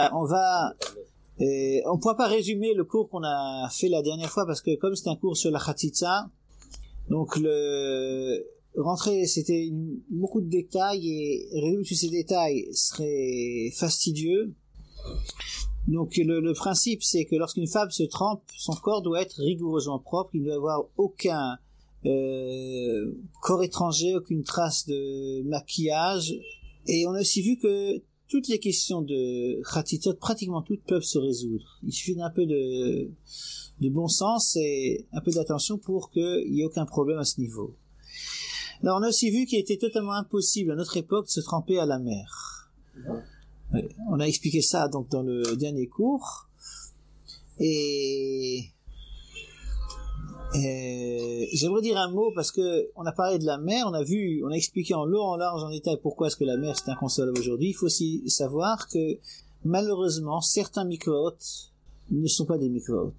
On va, on ne pourra pas résumer le cours qu'on a fait la dernière fois parce que comme c'est un cours sur la Khatitsa, donc c'était beaucoup de détails et résumer tous ces détails serait fastidieux. Donc le principe c'est que lorsqu'une femme se trempe, son corps doit être rigoureusement propre, il ne doit y avoir aucun corps étranger, aucune trace de maquillage. Et on a aussi vu que toutes les questions de Khatitot, pratiquement toutes peuvent se résoudre. Il suffit d'un peu de bon sens et un peu d'attention pour qu'il n'y ait aucun problème à ce niveau. Alors on a aussi vu qu'il était totalement impossible à notre époque de se tremper à la mer. Oui, on a expliqué ça donc dans le dernier cours. Et j'aimerais dire un mot parce que on a parlé de la mer, on a expliqué en long, en large, en détail pourquoi est-ce que la mer c'est inconcevable aujourd'hui. Il faut aussi savoir que malheureusement certains mikvaot ne sont pas des mikvaot.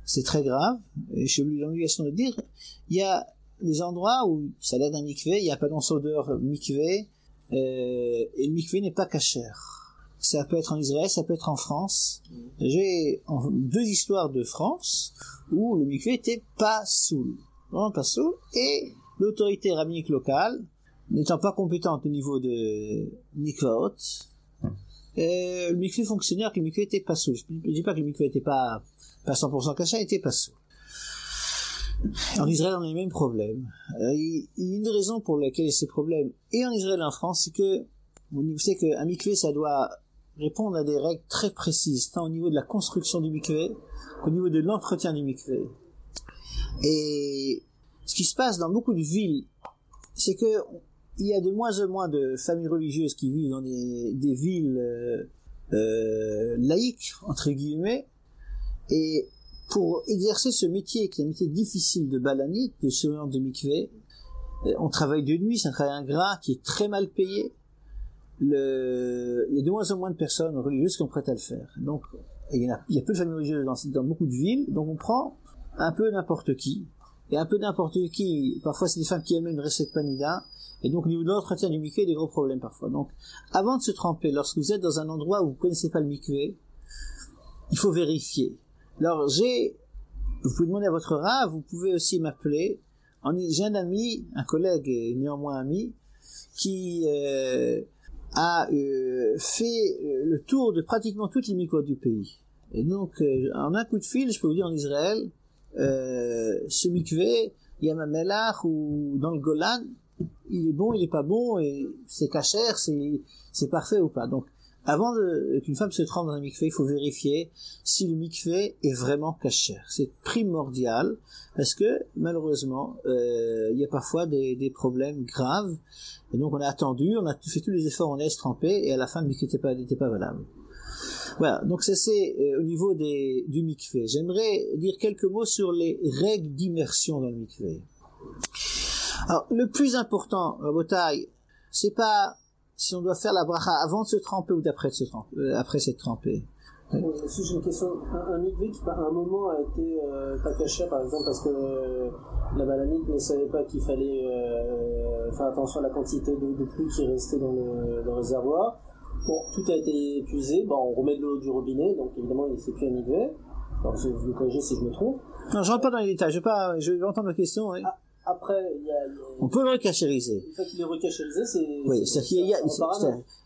C'est très grave et je suis dans l'obligation de dire, il y a des endroits où ça a l'air d'un mikvé, il n'y a pas d'odeur mikvé et le mikvé n'est pas cachère. Ça peut être en Israël, ça peut être en France. J'ai deux histoires de France où le mikvé était pas soul, vraiment pas soul, et l'autorité rabbinique locale, n'étant pas compétente au niveau de mikvaot, le mikvé fonctionnait que le mikvé était pas soul. Je dis pas que le mikvé était pas 100% caché, il était pas soul. En Israël, on a les mêmes problèmes. Il y a une raison pour laquelle il y a ces problèmes, et en Israël et en France, c'est que vous savez qu'un mikvé, ça doit répondre à des règles très précises, tant au niveau de la construction du mikvé qu'au niveau de l'entretien du mikvé. Et ce qui se passe dans beaucoup de villes, c'est que il y a de moins en moins de familles religieuses qui vivent dans des villes laïques, entre guillemets, et pour exercer ce métier, qui est un métier difficile de balanite, de surveillance de mikvé, on travaille de nuit, c'est un travail ingrat qui est très mal payé. Il y a de moins en moins de personnes religieuses qui sont prêtes à le faire. Donc, il y a peu de familles religieuses dans beaucoup de villes, donc on prend un peu n'importe qui. Et un peu n'importe qui, parfois c'est des femmes qui elles-mêmes ne respectent pas Nida, et donc au niveau de l'entretien du mikvé, il y a des gros problèmes parfois. Donc, avant de se tremper, lorsque vous êtes dans un endroit où vous connaissez pas le mikvé, il faut vérifier. Alors vous pouvez demander à votre rav, vous pouvez aussi m'appeler. J'ai un ami, un collègue et néanmoins ami, qui a fait le tour de pratiquement toutes les mikvot du pays. Et donc, en un coup de fil, je peux vous dire en Israël, ce mikvé, Yam HaMelach ou dans le Golan, il est bon, il est pas bon, et c'est cachère, c'est parfait ou pas. Donc, avant qu'une femme se trempe dans un mikvé, il faut vérifier si le mikvé est vraiment cachère. C'est primordial, parce que, malheureusement, il y a parfois des problèmes graves, et donc on a attendu, on a fait tous les efforts, on laisse tremper, et à la fin, le mikvé n'était pas valable. Voilà, donc ça c'est au niveau du mikvé. J'aimerais dire quelques mots sur les règles d'immersion dans le mikvé. Alors, le plus important, Rabotai, c'est pas si on doit faire la bracha avant de se tremper ou après s'être trempé. Si j'ai une question, un mikvé qui à un moment a été pas caché par exemple parce que la balanite ne savait pas qu'il fallait faire attention à la quantité de pluie qui restait dans le réservoir. Bon, tout a été épuisé, on remet de l'eau du robinet, donc évidemment c'est plus un mikvé. Alors vous me corrigez si je me trompe. Non, je rentre pas dans les détails, je vais entendre la question. Oui. Après, on peut le recachériser. Une fois qu'il est recachérisé, c'est... Oui, c'est-à-dire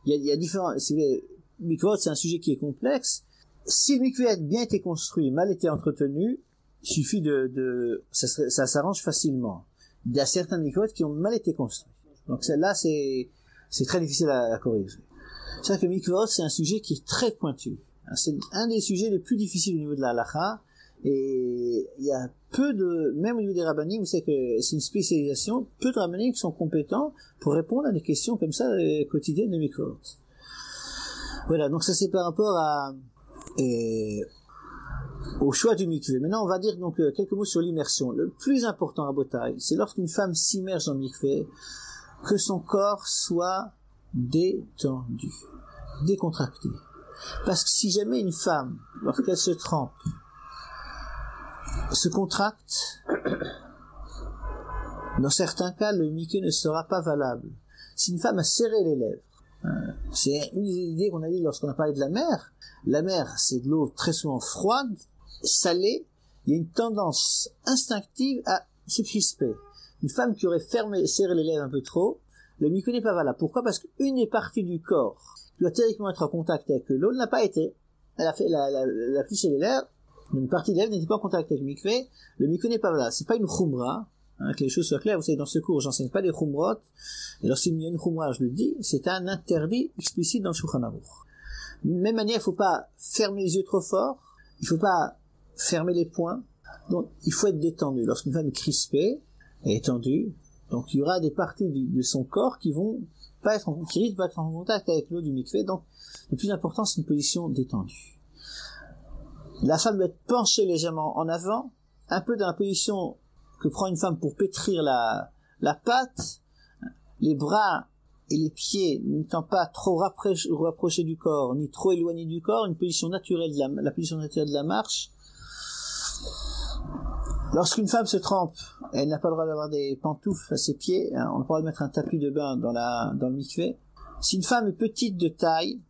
qu'il y a différents... Si vous voulez, le mikvé, c'est un sujet qui est complexe. Si le mikvé a bien été construit, mal été entretenu, il suffit ça s'arrange facilement. Il y a certains mikvé qui ont mal été construits. Donc celle-là, c'est très difficile à corriger. C'est vrai que le mikvé, c'est un sujet qui est très pointu. C'est un des sujets les plus difficiles au niveau de la halakha. Et il y a même au niveau des rabbanim, vous savez que c'est une spécialisation, peu de rabbanim qui sont compétents pour répondre à des questions comme ça quotidiennes de mikvot. Voilà, donc ça c'est par rapport au choix du mikvé. Maintenant on va dire donc quelques mots sur l'immersion. Le plus important à Botaï, c'est lorsqu'une femme s'immerge dans le mikvé, que son corps soit détendu, décontracté. Parce que si jamais une femme, lorsqu'elle se trempe, se contracte, dans certains cas, le mikvé ne sera pas valable. Si une femme a serré les lèvres, C'est une des idées qu'on a dit lorsqu'on a parlé de la mer. La mer, c'est de l'eau très souvent froide, salée. Il y a une tendance instinctive à se crisper. Une femme qui aurait serré les lèvres un peu trop, le mikvé n'est pas valable. Pourquoi? Parce qu'une des parties du corps qui doit théoriquement être en contact avec l'eau n'a pas été. Elle a fait la plissé les lèvres, une partie des lèvres n'était pas en contact avec le mikvé n'est pas valable. C'est pas une khumra, que les choses soient claires. Vous savez, dans ce cours, j'enseigne pas des khumrot. Et lorsqu'il y a une khumra, je le dis, c'est un interdit explicite dans le Shulchan Aruch. De même manière, il faut pas fermer les yeux trop fort, il faut pas fermer les poings, donc il faut être détendu. Lorsqu'une femme est crispée et tendue, donc il y aura des parties de son corps qui risquent pas être en contact avec l'eau du mikvé, donc le plus important c'est une position détendue. La femme doit être penchée légèrement en avant, un peu dans la position que prend une femme pour pétrir la pâte, les bras et les pieds n'étant pas trop rapprochés du corps, ni trop éloignés du corps, une position naturelle la position naturelle de la marche. Lorsqu'une femme se trempe, elle n'a pas le droit d'avoir des pantoufles à ses pieds, on n'a pas le droit de mettre un tapis de bain dans le mikvé. Si une femme est petite de taille,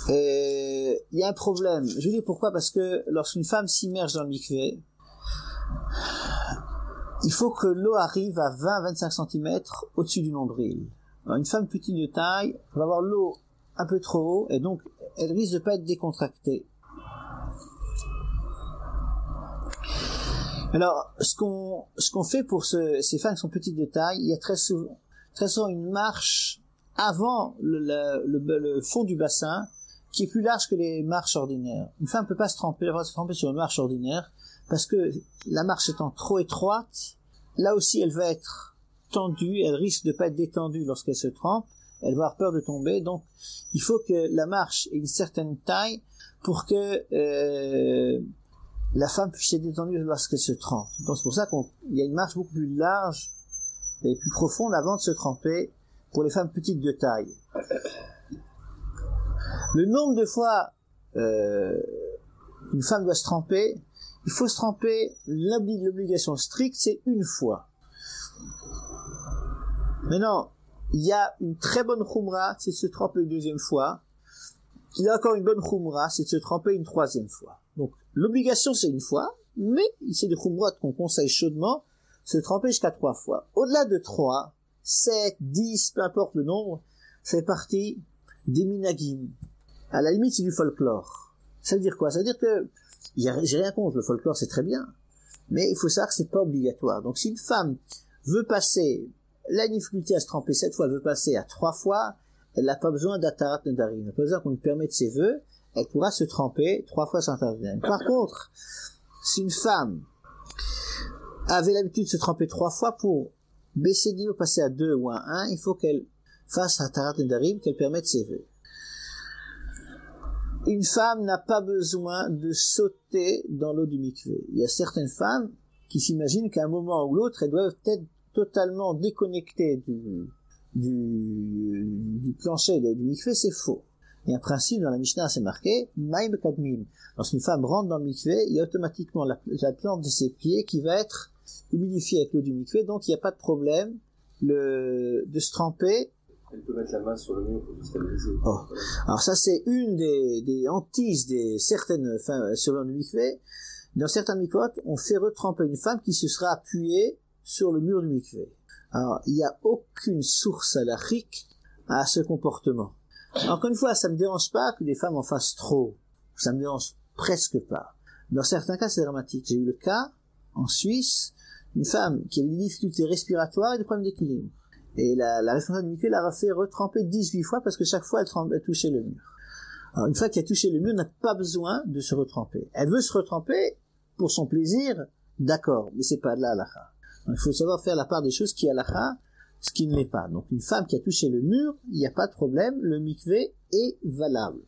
il y a un problème. Je vous dis pourquoi, parce que lorsqu'une femme s'immerge dans le mikvé, il faut que l'eau arrive à 20-25 cm au-dessus du nombril. Alors, une femme petite de taille va avoir l'eau un peu trop haut, et donc elle risque de pas être décontractée. Alors, ce qu'on fait pour ces femmes qui sont petites de taille, il y a très souvent une marche avant le fond du bassin, qui est plus large que les marches ordinaires. Une femme peut pas se tremper sur une marche ordinaire, parce que la marche étant trop étroite, là aussi elle va être tendue, elle risque de pas être détendue lorsqu'elle se trempe, elle va avoir peur de tomber, donc il faut que la marche ait une certaine taille pour que la femme puisse être détendue lorsqu'elle se trempe. Donc c'est pour ça qu'il y a une marche beaucoup plus large et plus profonde avant de se tremper pour les femmes petites de taille. Le nombre de fois une femme doit se tremper, il faut se tremper, l'obligation stricte, c'est une fois. Maintenant, il y a une très bonne khumra, c'est de se tremper une deuxième fois. Il y a encore une bonne khumra, c'est de se tremper une troisième fois. Donc, l'obligation, c'est une fois, mais c'est des khumrat qu'on conseille chaudement, se tremper jusqu'à 3 fois. Au-delà de 3, 7, 10, peu importe le nombre, ça fait partie des minagim. À la limite, c'est du folklore. Ça veut dire quoi? Ça veut dire que, j'ai rien contre, le folklore c'est très bien, mais il faut savoir que c'est pas obligatoire. Donc si une femme veut passer, la difficulté à se tremper 7 fois, elle veut passer à 3 fois, elle n'a pas besoin d'atarat nedarim, elle n'a pas besoin qu'on lui permette ses vœux, elle pourra se tremper 3 fois sans atarat nedarim. Par contre, si une femme avait l'habitude de se tremper 3 fois pour baisser de niveau, passer à 2 ou à 1, il faut qu'elle fasse atarat nedarim, qu'elle permette ses vœux. Une femme n'a pas besoin de sauter dans l'eau du mikvé. Il y a certaines femmes qui s'imaginent qu'à un moment ou l'autre, elles doivent être totalement déconnectées du plancher du mikvé, c'est faux. Il y a un principe dans la Mishnah, c'est marqué, Maïm Kadmim. Lorsqu'une femme rentre dans le mikvé, il y a automatiquement la plante de ses pieds qui va être humidifiée avec l'eau du mikvé, donc il n'y a pas de problème de se tremper. Elle peut mettre la main sur le mur pour se stabiliser. Oh. Alors ça, c'est une des hantises certaines femmes sur le mikvé. Dans certains mikvot, on fait retremper une femme qui se sera appuyée sur le mur du mikvé. Alors, il n'y a aucune source halachique à ce comportement. Encore une fois, ça me dérange pas que des femmes en fassent trop. Ça me dérange presque pas. Dans certains cas, c'est dramatique. J'ai eu le cas, en Suisse, une femme qui avait des difficultés respiratoires et des problèmes d'équilibre. Et la responsable du mikvé l'a fait retremper 18 fois parce que chaque fois elle touchait le mur. Alors une fois qu'elle a touché le mur, elle n'a pas besoin de se retremper. Elle veut se retremper pour son plaisir, d'accord, mais c'est pas de la halakha. Il faut savoir faire la part des choses qui est halakha, ce qui ne l'est pas. Donc une femme qui a touché le mur, il n'y a pas de problème, le mikvé est valable.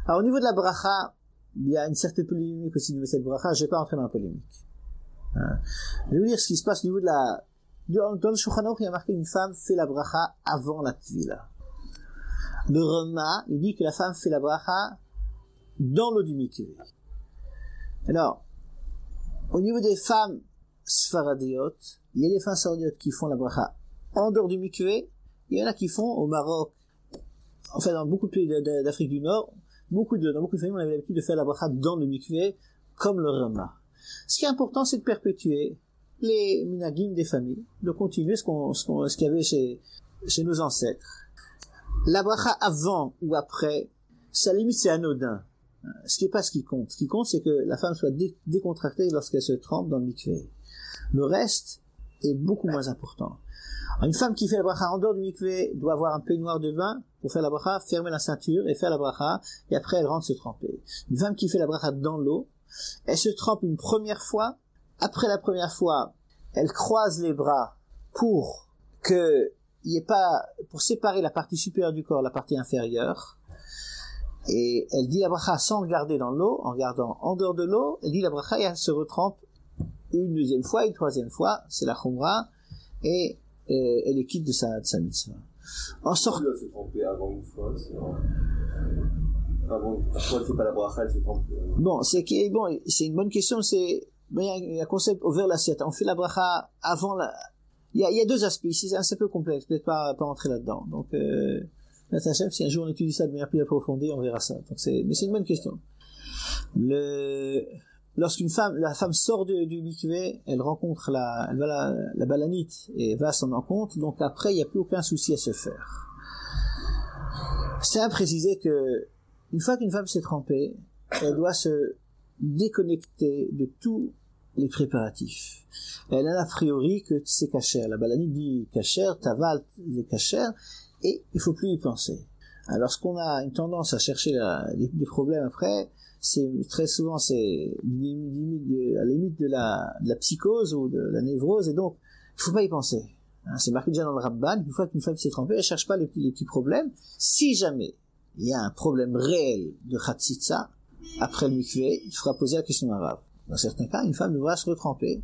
Alors au niveau de la bracha, il y a une certaine polémique aussi au niveau de cette bracha, je ne vais pas entrer dans la polémique. Je vais vous dire ce qui se passe au niveau de dans le Shulchan Aruch, il y a marqué une femme fait la bracha avant la tvila. Le Rama, il dit que la femme fait la bracha dans l'eau du mikvé. Alors, au niveau des femmes sfaradiotes, il y a des femmes sfaradiotes qui font la bracha en dehors du mikvé, il y en a qui font au Maroc, enfin dans beaucoup de pays d'Afrique du Nord, dans beaucoup de familles, on avait l'habitude de faire la bracha dans le mikvé, comme le Rama. Ce qui est important, c'est de perpétuer les minagim des familles, de continuer ce qu'il y avait chez nos ancêtres. La bracha avant ou après, à la limite c'est anodin. Ce qui est pas ce qui compte. Ce qui compte, c'est que la femme soit décontractée lorsqu'elle se trempe dans le mikvé. Le reste est beaucoup moins important. Alors, une femme qui fait la bracha en dehors du mikvé doit avoir un peignoir de bain pour faire la bracha, fermer la ceinture et faire la bracha, et après elle rentre se tremper. Une femme qui fait la bracha dans l'eau, elle se trempe une première fois. Après la première fois, elle croise les bras pour séparer la partie supérieure du corps, la partie inférieure. Et elle dit la bracha sans regarder dans l'eau, en regardant en dehors de l'eau, elle dit la bracha et elle se retrempe une deuxième fois, une troisième fois, c'est la khumra, et elle est quitte de sa mitzvah. En sorte... Elle se tremper avant une fois, parfois elle fait pas la bracha, elle se trempe. Bon, c'est une bonne question, il y a un concept over l'assiette. On fait la bracha avant il y a deux aspects ici, c'est un peu complexe, peut-être pas rentrer là-dedans. Donc, si un jour on étudie ça de manière plus approfondie, on verra ça. Donc mais c'est une bonne question. Lorsqu'une femme, la femme sort du mikvé, elle rencontre la balanite et va à son encontre, donc après il n'y a plus aucun souci à se faire. C'est à préciser que une fois qu'une femme s'est trempée, elle doit se déconnecter de tous les préparatifs. Elle a a priori que c'est kasher. La balanite dit kasher, taval c'est kasher, et il faut plus y penser. Alors, lorsqu'on a une tendance à chercher des problèmes après, très souvent c'est à la limite de la psychose ou de la névrose, et donc il faut pas y penser. C'est marqué déjà dans le Ramban, une fois qu'une femme s'est trempée, elle cherche pas les petits problèmes. Si jamais il y a un problème réel de Khatsitsa, après le mikvé, il faudra poser la question à Rav. Dans certains cas, une femme devra se retremper.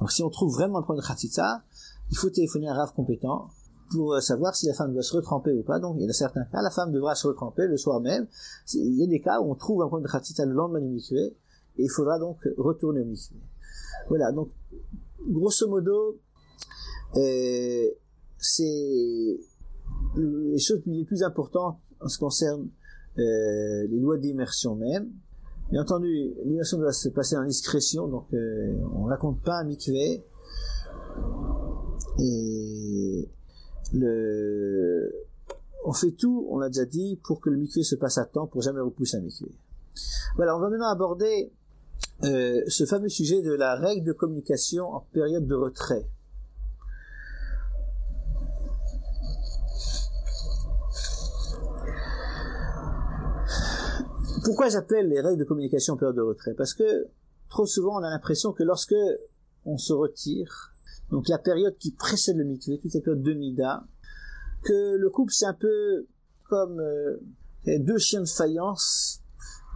Donc si on trouve vraiment un problème de Khatsitsa, il faut téléphoner à un Rav compétent pour savoir si la femme doit se retremper ou pas. Donc il y a certains cas, la femme devra se retremper le soir même. Il y a des cas où on trouve un problème de Khatsitsa le lendemain du mikvé, et il faudra donc retourner au mikvé. Voilà, donc grosso modo, c'est les choses les plus importantes en ce qui concerne les lois d'immersion même. Bien entendu, l'immersion doit se passer en discrétion, donc on raconte pas un mikvé, et on fait tout, on l'a déjà dit, pour que le mikvé se passe à temps, pour jamais repousser un mikvé. Voilà, on va maintenant aborder ce fameux sujet de la règle de communication en période de retrait. Pourquoi j'appelle les règles de communication en période de retrait? Parce que trop souvent on a l'impression que lorsque on se retire, donc la période qui précède le mikvé, toute cette période de nida, que le couple c'est un peu comme deux chiens de faïence,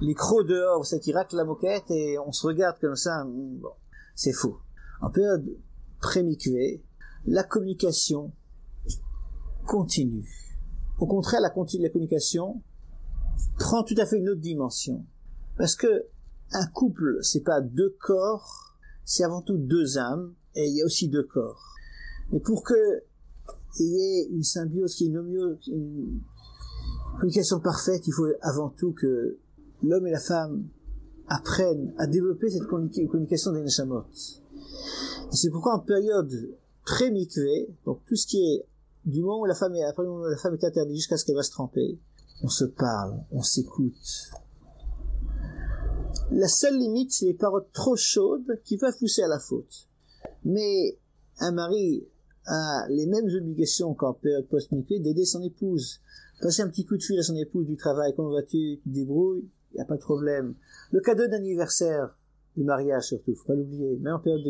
les crocs dehors, c'est qui raclent la moquette et on se regarde comme ça. Bon, c'est faux. En période pré-mikvé, la communication continue. Au contraire, la communication prend tout à fait une autre dimension. Parce que un couple, c'est pas deux corps, c'est avant tout deux âmes, et il y a aussi deux corps. Mais pour que il y ait une symbiose, une communication parfaite, il faut avant tout que l'homme et la femme apprennent à développer cette communication des neshamot. Et c'est pourquoi en période pré-mikvé, donc tout ce qui est du moment où la femme est interdite jusqu'à ce qu'elle va se tremper, on se parle, on s'écoute. La seule limite, c'est les paroles trop chaudes qui peuvent pousser à la faute. Mais un mari a les mêmes obligations qu'en période post-mikvé d'aider son épouse. Passer un petit coup de fil à son épouse du travail, comment vas-tu, tu te débrouilles, il n'y a pas de problème. Le cadeau d'anniversaire du mariage surtout, faut pas l'oublier, même en période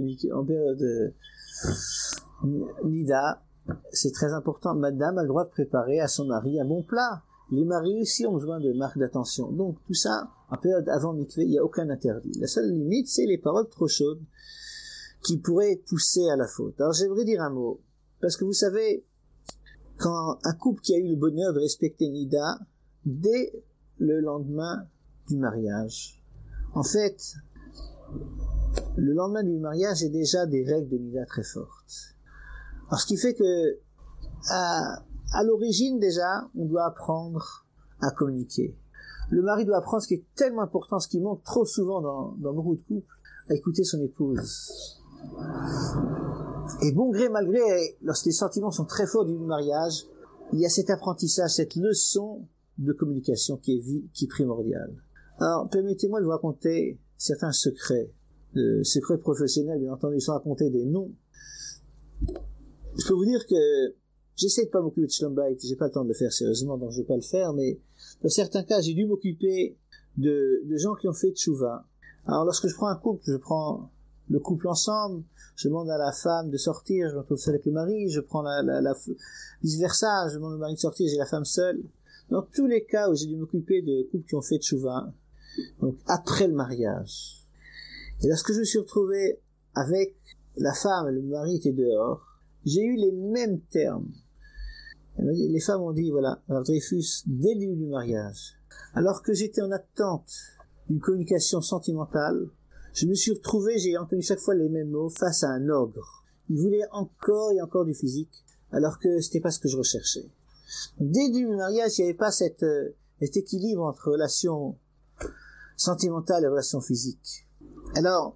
nida, c'est très important. Madame a le droit de préparer à son mari un bon plat. Les maris aussi ont besoin de marques d'attention. Donc tout ça, en période avant mikvé, il n'y a aucun interdit. La seule limite, c'est les paroles trop chaudes qui pourraient pousser à la faute. Alors j'aimerais dire un mot, parce que vous savez, quand un couple qui a eu le bonheur de respecter Nida, dès le lendemain du mariage, en fait, le lendemain du mariage, il y a déjà des règles de Nida très fortes. Alors ce qui fait que à l'origine déjà, on doit apprendre à communiquer. Le mari doit apprendre ce qui est tellement important, ce qui manque trop souvent dans beaucoup de couples, à écouter son épouse. Et bon gré mal gré, lorsque les sentiments sont très forts du mariage, il y a cet apprentissage, cette leçon de communication qui est primordiale. Alors, permettez-moi de vous raconter certains secrets professionnels, bien entendu, sans raconter des noms. Je peux vous dire que j'essaie de pas m'occuper de Shalom Bayit, j'ai pas le temps de le faire sérieusement, donc je vais pas le faire, mais dans certains cas, j'ai dû m'occuper de gens qui ont fait tchouva. Alors, lorsque je prends un couple, je prends le couple ensemble, je demande à la femme de sortir, je me retrouve seul avec le mari, je prends vice versa, je demande au mari de sortir, j'ai la femme seule. Dans tous les cas où j'ai dû m'occuper de couples qui ont fait tchouva, donc après le mariage. Et lorsque je me suis retrouvé avec la femme et le mari était dehors, j'ai eu les mêmes termes. Les femmes ont dit, voilà, Dreyfus, dès le début du mariage, alors que j'étais en attente d'une communication sentimentale, je me suis retrouvé, j'ai entendu chaque fois les mêmes mots, face à un ogre. Il voulait encore et encore du physique, alors que c'était pas ce que je recherchais. Dès le début du mariage, il n'y avait pas cet équilibre entre relations sentimentales et relations physiques. Alors,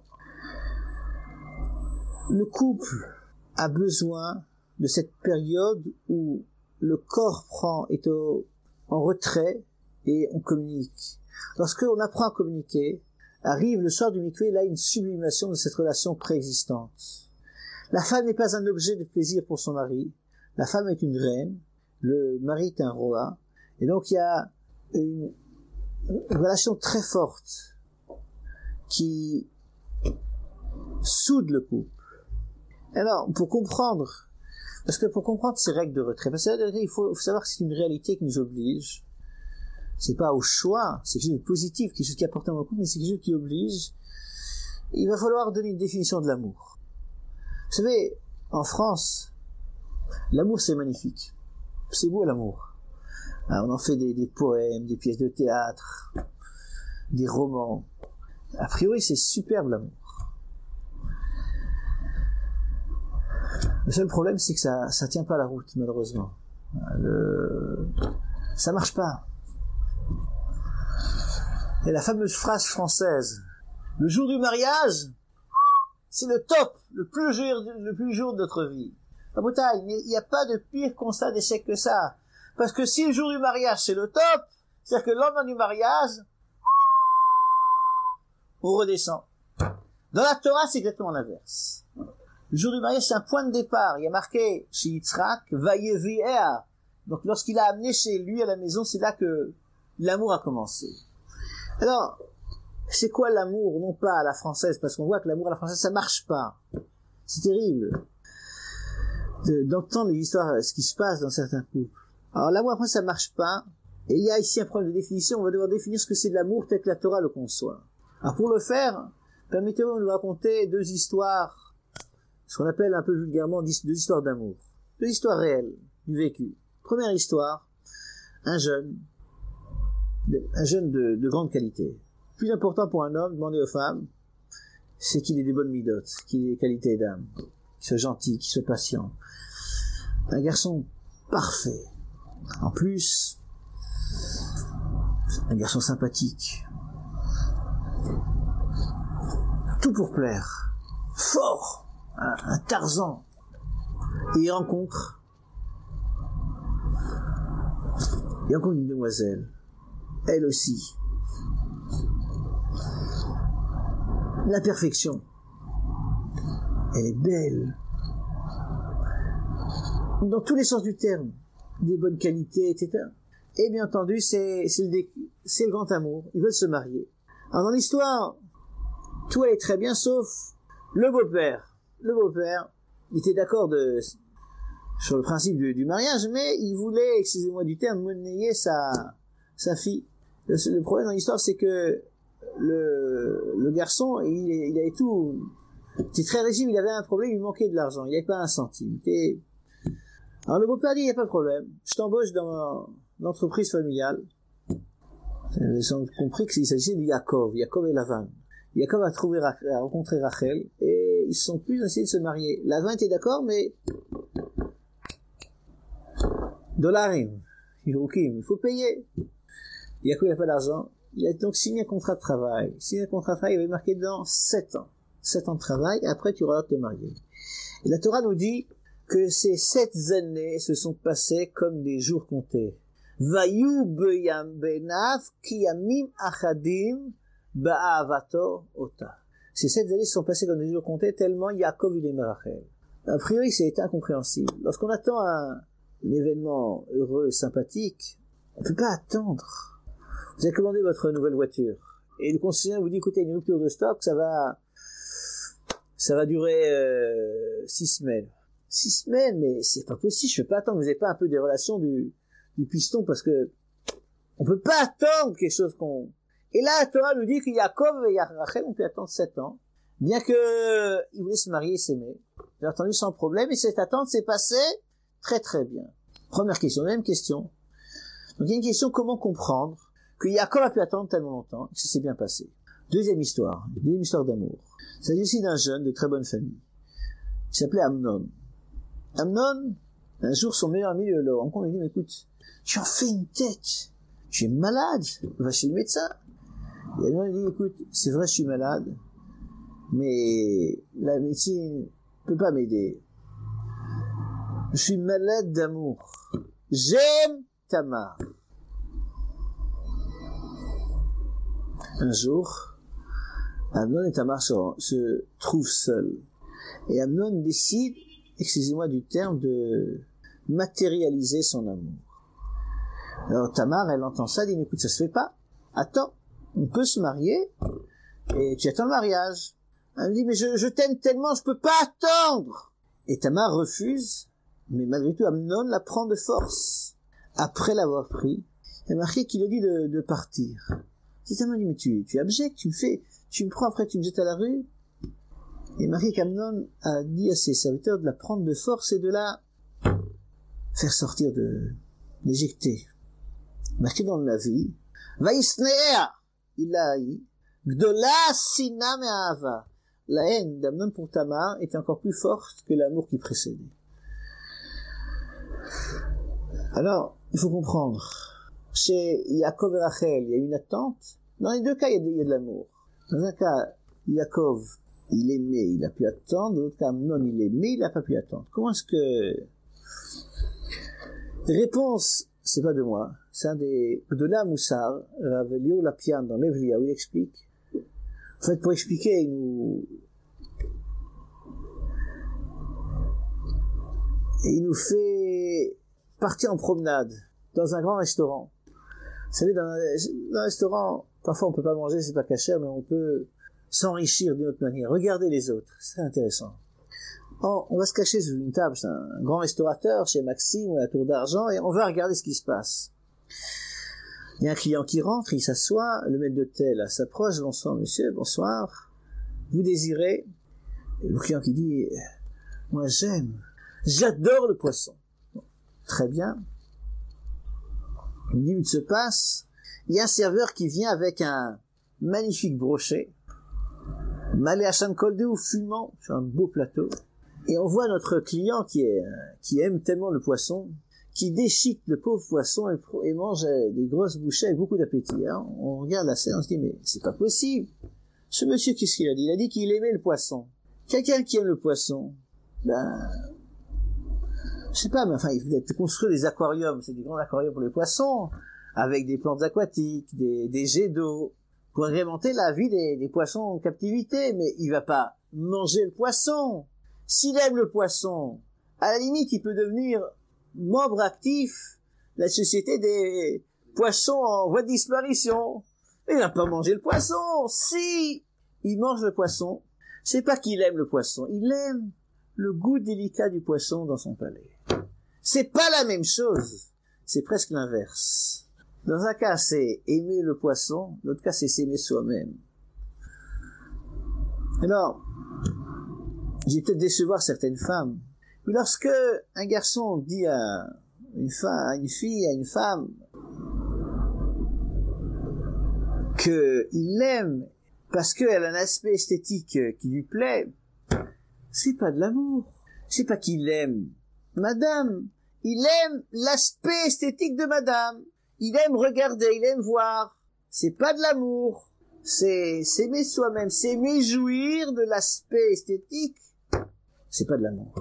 le couple a besoin de cette période où le corps est en retrait et on communique. Lorsque on apprend à communiquer, arrive le soir du mikvé, là une sublimation de cette relation préexistante. La femme n'est pas un objet de plaisir pour son mari, la femme est une reine, le mari est un roi, et donc il y a une relation très forte qui soude le couple. Alors, pour comprendre ces règles de retrait, parce que il faut savoir que c'est une réalité qui nous oblige. C'est pas au choix, c'est quelque chose de positif, quelque chose qui apporte à mon couple, mais c'est quelque chose qui oblige. Il va falloir donner une définition de l'amour. Vous savez, en France, l'amour c'est magnifique. C'est beau l'amour. Alors, on en fait des poèmes, des pièces de théâtre, des romans. A priori, c'est superbe l'amour. Le seul problème, c'est que ça tient pas la route, malheureusement. Ça marche pas. Et la fameuse phrase française, le jour du mariage, c'est le top, le plus jour de notre vie. Il n'y a pas de pire constat d'échec que ça. Parce que si le jour du mariage c'est le top, c'est-à-dire que le lendemain du mariage, on redescend. Dans la Torah, c'est exactement l'inverse. Le jour du mariage, c'est un point de départ. Il y a marqué chez Yitzhak, Vayevi Ea. Donc lorsqu'il a amené chez lui à la maison, c'est là que l'amour a commencé. Alors, c'est quoi l'amour? Non pas à la française, parce qu'on voit que l'amour à la française, ça marche pas. C'est terrible d'entendre les histoires, ce qui se passe dans certains couples. Alors l'amour après ça marche pas, et il y a ici un problème de définition, on va devoir définir ce que c'est de l'amour tel que la Torah le conçoit. Alors pour le faire, permettez-moi de vous raconter deux histoires, ce qu'on appelle un peu vulgairement deux histoires d'amour. Deux histoires réelles, du vécu. Première histoire, un jeune de grande qualité. Le plus important pour un homme, demandez aux femmes, c'est qu'il ait des bonnes midotes, qu'il ait des qualités d'âme, qu'il soit gentil, qu'il soit patient. Un garçon parfait. En plus, un garçon sympathique. Tout pour plaire. Fort. Un Tarzan. Et il rencontre une demoiselle. Elle aussi. La perfection. Elle est belle. Dans tous les sens du terme. Des bonnes qualités, etc. Et bien entendu, c'est le grand amour. Ils veulent se marier. Alors dans l'histoire, tout allait très bien, sauf le beau-père. Le beau-père, il était d'accord sur le principe du mariage, mais il voulait, excusez-moi du terme, monnayer sa fille. Le problème dans l'histoire, c'est que le garçon, il avait tout, il était très régime, il avait un problème, il manquait de l'argent, il n'avait pas un centime. Alors le beau-père dit, il n'y a pas de problème, je t'embauche dans l'entreprise familiale. Ils ont compris qu'il s'agissait de Yaakov et Lavan. Yaakov a rencontré Rachel, et ils se sont plus essayés de se marier. Lavan était d'accord, mais Dollarim. Il faut payer. Yaakov n'a pas d'argent. Il a donc signé un contrat de travail. Signé un contrat de travail, il avait marqué dedans 7 ans. 7 ans de travail, et après tu auras le droit de te marier. Et la Torah nous dit que ces 7 années se sont passées comme des jours comptés. Vayu beyam benav kiyamim achadim ba'avato ota. Ces 7 années se sont passées comme des jours comptés tellement Yaakov il aimait Rachel. A priori, c'est incompréhensible. Lorsqu'on attend un événement heureux, sympathique, on ne peut pas attendre. Vous avez commandé votre nouvelle voiture et le concessionnaire vous dit écoutez, il y a une rupture de stock, ça va durer 6 semaines. 6 semaines, mais c'est pas possible, je peux pas attendre. Vous n'avez pas un peu des relations du piston parce que on peut pas attendre quelque chose qu'on... Et là, la Torah nous dit que Yaakov et Rachel ont pu attendre 7 ans, bien que ils voulaient se marier et s'aimer. J'ai attendu sans problème et cette attente s'est passée très très bien. Première question, même question. Donc il y a une question, comment comprendre que Yaakov a pu attendre tellement longtemps et que ça s'est bien passé. Deuxième histoire d'amour. Il s'agit aussi d'un jeune de très bonne famille. Il s'appelait Amnon. Amnon, un jour, son meilleur ami le rencontre et lui dit, mais écoute, tu en fais une tête. Tu es malade. Va chez le médecin. Et Amnon lui dit, écoute, c'est vrai, je suis malade, mais la médecine ne peut pas m'aider. Je suis malade d'amour. J'aime Tamar. Un jour, Amnon et Tamar se trouvent seuls. Et Amnon décide, excusez-moi du terme, de matérialiser son amour. Alors Tamar, elle entend ça, elle dit, écoute, ça se fait pas. Attends, on peut se marier, et tu attends le mariage. Elle me dit, mais je t'aime tellement, je peux pas attendre. Et Tamar refuse, mais malgré tout, Amnon la prend de force. Après l'avoir pris, il y a marqué qu'il a dit de partir. Si Tamar dit, mais tu es abject, tu me prends après, tu me jettes à la rue. Et marqué qu'Amnon a dit à ses serviteurs de la prendre de force et de la faire sortir l'éjecter. Marqué dans la vie, Vaïsnea, il a haï, Gdola sina me'ahava. La haine d'Amnon pour Tamar était encore plus forte que l'amour qui précédait. Alors, il faut comprendre. Chez Yaakov et Rachel, il y a une attente. Dans les deux cas, il y a de l'amour. Dans un cas, Yaakov, il aimait, il a pu attendre. Dans l'autre cas, Amnon, il aimait, il n'a pas pu attendre. Comment est-ce que... Réponse, c'est pas de moi. C'est un des... De la Moussar, Rav Eliyahu Lapian, dans l'Evliya, où il explique. En fait, pour expliquer, il nous fait partir en promenade dans un grand restaurant. Vous savez, dans un restaurant, parfois on peut pas manger, c'est pas cachère, mais on peut s'enrichir d'une autre manière. Regardez les autres, c'est très intéressant. On va se cacher sous une table, c'est un grand restaurateur chez Maxime ou à la Tour d'Argent, et on va regarder ce qui se passe. Il y a un client qui rentre, il s'assoit, le maître d'hôtel s'approche, bonsoir monsieur, bonsoir, vous désirez? Et le client qui dit, moi j'adore le poisson. Bon, très bien. Une minute se passe, il y a un serveur qui vient avec un magnifique brochet, malé à Shankolde ou fumant, sur un beau plateau, et on voit notre client qui aime tellement le poisson, qui déchique le pauvre poisson et mange des grosses bouchées avec beaucoup d'appétit. Hein. On regarde la scène, on se dit, mais c'est pas possible. Ce monsieur, qu'est-ce qu'il a dit? Il a dit qu'il aimait le poisson. Quelqu'un qui aime le poisson, je sais pas, mais enfin, il faut construire des aquariums, c'est des grands aquariums pour les poissons, avec des plantes aquatiques, des jets d'eau, pour agrémenter la vie des poissons en captivité, mais il va pas manger le poisson. S'il aime le poisson, à la limite, il peut devenir membre actif de la société des poissons en voie de disparition. Il va pas manger le poisson. Si il mange le poisson, c'est pas qu'il aime le poisson, il aime le goût délicat du poisson dans son palais. C'est pas la même chose, c'est presque l'inverse. Dans un cas, c'est aimer le poisson, dans l'autre cas, c'est s'aimer soi-même. Alors, j'ai peut-être décevoir certaines femmes, mais lorsque un garçon dit à une femme, qu'il l'aime parce qu'elle a un aspect esthétique qui lui plaît, c'est pas de l'amour. C'est pas qu'il aime. Madame, Il aime l'aspect esthétique de madame. Il aime regarder, il aime voir. C'est pas de l'amour. C'est s'aimer soi-même, s'aimer jouir de l'aspect esthétique. C'est pas de l'amour.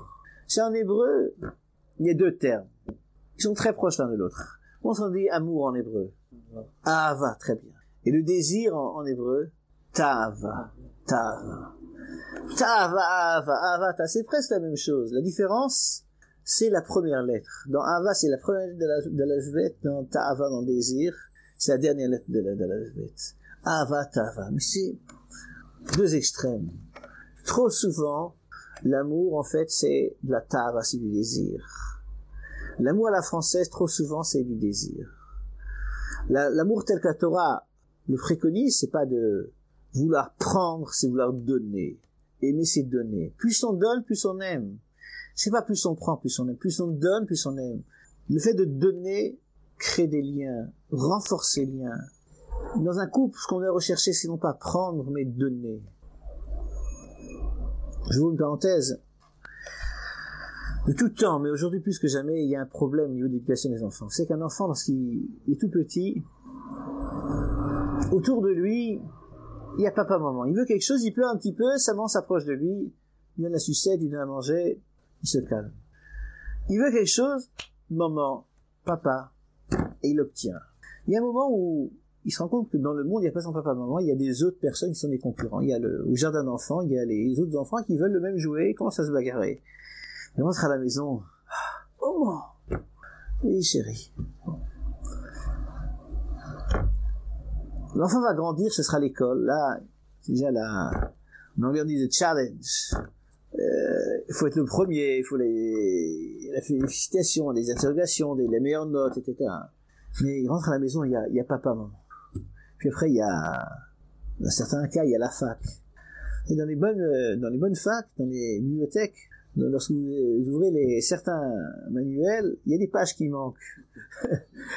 C'est en hébreu, il y a deux termes. Ils sont très proches l'un de l'autre. On s'en dit amour en hébreu. Ahava, très bien. Et le désir en hébreu, ta'ava, ta'ava. Ta'ava, ahava, ahava, c'est presque la même chose. La différence, c'est la première lettre. Dans ahava, c'est la première lettre de l'alphabet. Dans ta'ava, dans désir, c'est la dernière lettre de l'alphabet. Ahava, ta'ava. Mais c'est deux extrêmes. Trop souvent, l'amour, en fait, c'est de la ta'ava, c'est du désir. L'amour à la française, trop souvent, c'est du désir. L'amour tel que la Torah le préconise, c'est pas de vouloir prendre, c'est vouloir donner. Aimer, c'est donner. Plus on donne, plus on aime. C'est pas plus on prend, plus on aime. Plus on donne, plus on aime. Le fait de donner crée des liens, renforce les liens. Dans un couple, ce qu'on doit rechercher, c'est non pas prendre, mais donner. Je vous ouvre une parenthèse. De tout temps, mais aujourd'hui plus que jamais, il y a un problème au niveau de l'éducation des enfants. C'est qu'un enfant, lorsqu'il est tout petit, autour de lui, il y a papa, maman. Il veut quelque chose, il pleure un petit peu, sa maman s'approche de lui, il donne la sucette, il donne à manger, il se calme. Il veut quelque chose, maman, papa, et il l'obtient. Il y a un moment où il se rend compte que dans le monde, il n'y a pas son papa, maman, il y a des autres personnes qui sont des concurrents. Il y a au jardin d'enfants, il y a les autres enfants qui veulent le même jouet, ils commencent à se bagarrer. Il rentre à la maison. Oh, oui, chérie. L'enfant va grandir, ce sera l'école. Là, c'est déjà là, on organise des challenges. Il faut être le premier, il faut la félicitation, les interrogations, les meilleures notes, etc. Mais il rentre à la maison, il y a papa, maman. Puis après, dans certains cas, il y a la fac. Et dans les bonnes facs, dans les bibliothèques, lorsque vous ouvrez certains manuels, il y a des pages qui manquent.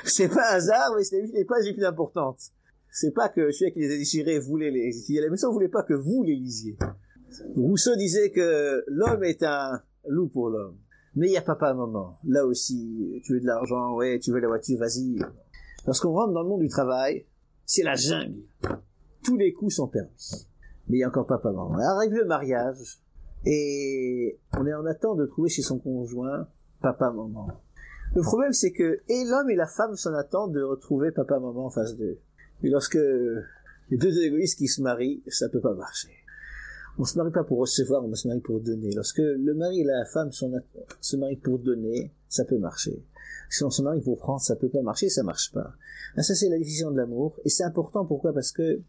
C'est pas un hasard, mais c'est les pages les plus importantes. C'est pas que celui qui les a déchirées voulait les étudier à la maison, voulait pas que vous les lisiez. Rousseau disait que l'homme est un loup pour l'homme. Mais il y a papa et maman. Là aussi, tu veux de l'argent, ouais, tu veux la voiture, vas-y. Lorsqu'on rentre dans le monde du travail, c'est la jungle. Tous les coups sont permis. Mais il y a encore papa et maman. Arrive le mariage, et on est en attente de trouver chez son conjoint papa, maman. Le problème, c'est que et l'homme et la femme sont en attente de retrouver papa, maman en face d'eux. Et lorsque les deux égoïstes qui se marient, ça peut pas marcher. On se marie pas pour recevoir, on se marie pour donner. Lorsque le mari et la femme se marient pour donner, ça peut marcher. Si on se marie pour prendre, ça peut pas marcher, ça marche pas. Là, ça, c'est la définition de l'amour. Et c'est important, pourquoi? Parce que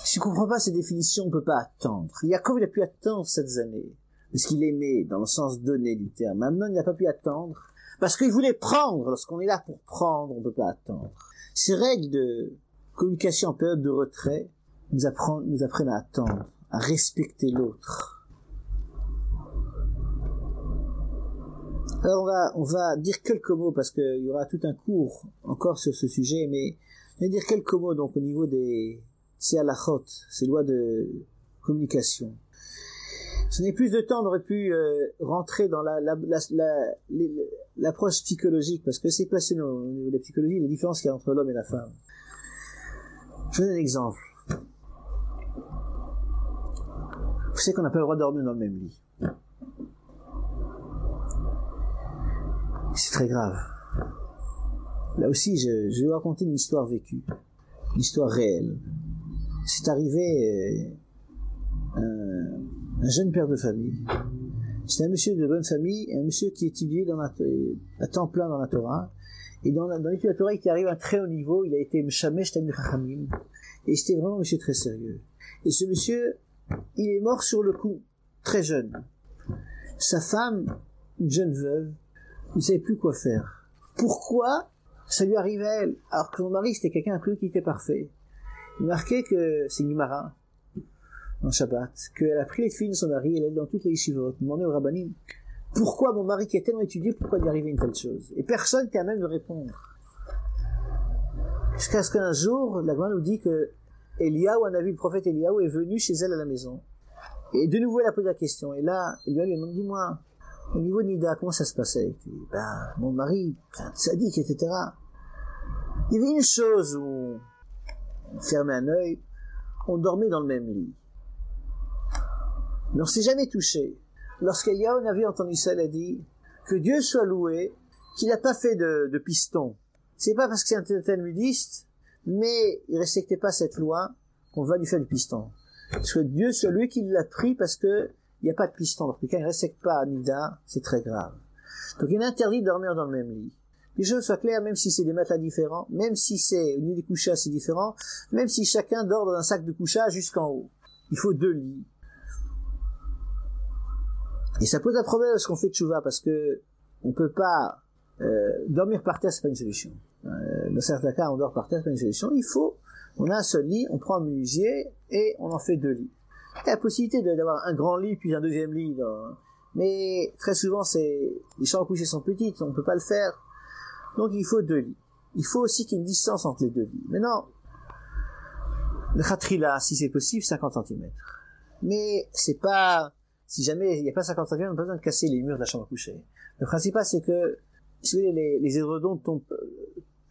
si on comprend pas ces définitions, on peut pas attendre. Yaakov, il a pu attendre 7 années. Parce qu'il aimait, dans le sens donné du terme. Maintenant, il n'a pas pu attendre. Parce qu'il voulait prendre. Lorsqu'on est là pour prendre, on peut pas attendre. Ces règles de communication en période de retrait nous apprennent à attendre, à respecter l'autre. Alors on va dire quelques mots parce qu'il y aura tout un cours encore sur ce sujet, mais on va dire quelques mots donc au niveau c'est halachot, ces lois de communication. Si on avait plus de temps, on aurait pu rentrer dans l'approche psychologique, parce que c'est passionnant au niveau de la psychologie, la différence qu'il y a entre l'homme et la femme. Je vous donne un exemple. Vous savez qu'on n'a pas le droit de dormir dans le même lit. C'est très grave. Là aussi, je vais vous raconter une histoire vécue, une histoire réelle. C'est arrivé un jeune père de famille. C'était un monsieur de bonne famille, un monsieur qui étudiait à temps plein dans la Torah. Et dans l'étude de la Torah, il arrive à un très haut niveau. Il a été Meshamesh Talmid Chachamim. Et c'était vraiment un monsieur très sérieux. Et ce monsieur, il est mort sur le coup, très jeune. Sa femme, une jeune veuve, ne savait plus quoi faire. Pourquoi ça lui arrivait à elle? Alors que son mari, c'était quelqu'un un peu qui était parfait. Il marquait que c'est une Gemara, en Shabbat, qu'elle a pris les filles de son mari, elle est dans toutes les yeshivot, demandait au rabbanim, pourquoi mon mari qui a tellement étudié, pourquoi lui arrivait une telle chose? Et personne n'était à même de répondre. Jusqu'à ce qu'un jour, la Gemara nous dit que Eliyahu, un avis, le prophète Eliyahu, est venu chez elle à la maison. Et de nouveau, elle a posé la question. Et là, Eliyahu lui a dit, dis-moi, Au niveau de Nida, comment ça se passait? Mon mari, sadique, etc. Il y avait une chose où on fermait un œil, on dormait dans le même lit. Mais on s'est jamais touché. Lorsqu'Eliaou avait entendu ça, il a dit que Dieu soit loué, qu'il n'a pas fait de piston. C'est pas parce que c'est un nudiste, mais il respectait pas cette loi qu'on va lui faire du piston. Parce que Dieu soit loué qu'il l'a pris parce que il n'y a pas de piston. Donc quand il ne respecte pas Nida, c'est très grave. Donc il est interdit de dormir dans le même lit. Que les choses soient claires, même si c'est des matelas différents, même si c'est au niveau des couchages c'est différent, même si chacun dort dans un sac de couchage jusqu'en haut. Il faut 2 lits. Et ça pose un problème lorsqu'on fait tchouva, parce que on peut pas dormir par terre, c'est pas une solution. Dans certains cas, on dort par terre, c'est pas une solution. On a un seul lit, on prend un menuisier et on en fait 2 lits. Il y a la possibilité d'avoir un grand lit puis un deuxième lit, mais très souvent les chambres à coucher sont petites, on ne peut pas le faire. Donc il faut 2 lits. Il faut aussi qu'il y ait une distance entre les 2 lits. Maintenant, le khatrila, si c'est possible, 50 cm. Mais c'est pas, si jamais il n'y a pas 50 cm, on n'a pas besoin de casser les murs de la chambre à coucher. Le principal, c'est que, si vous voulez, les édredons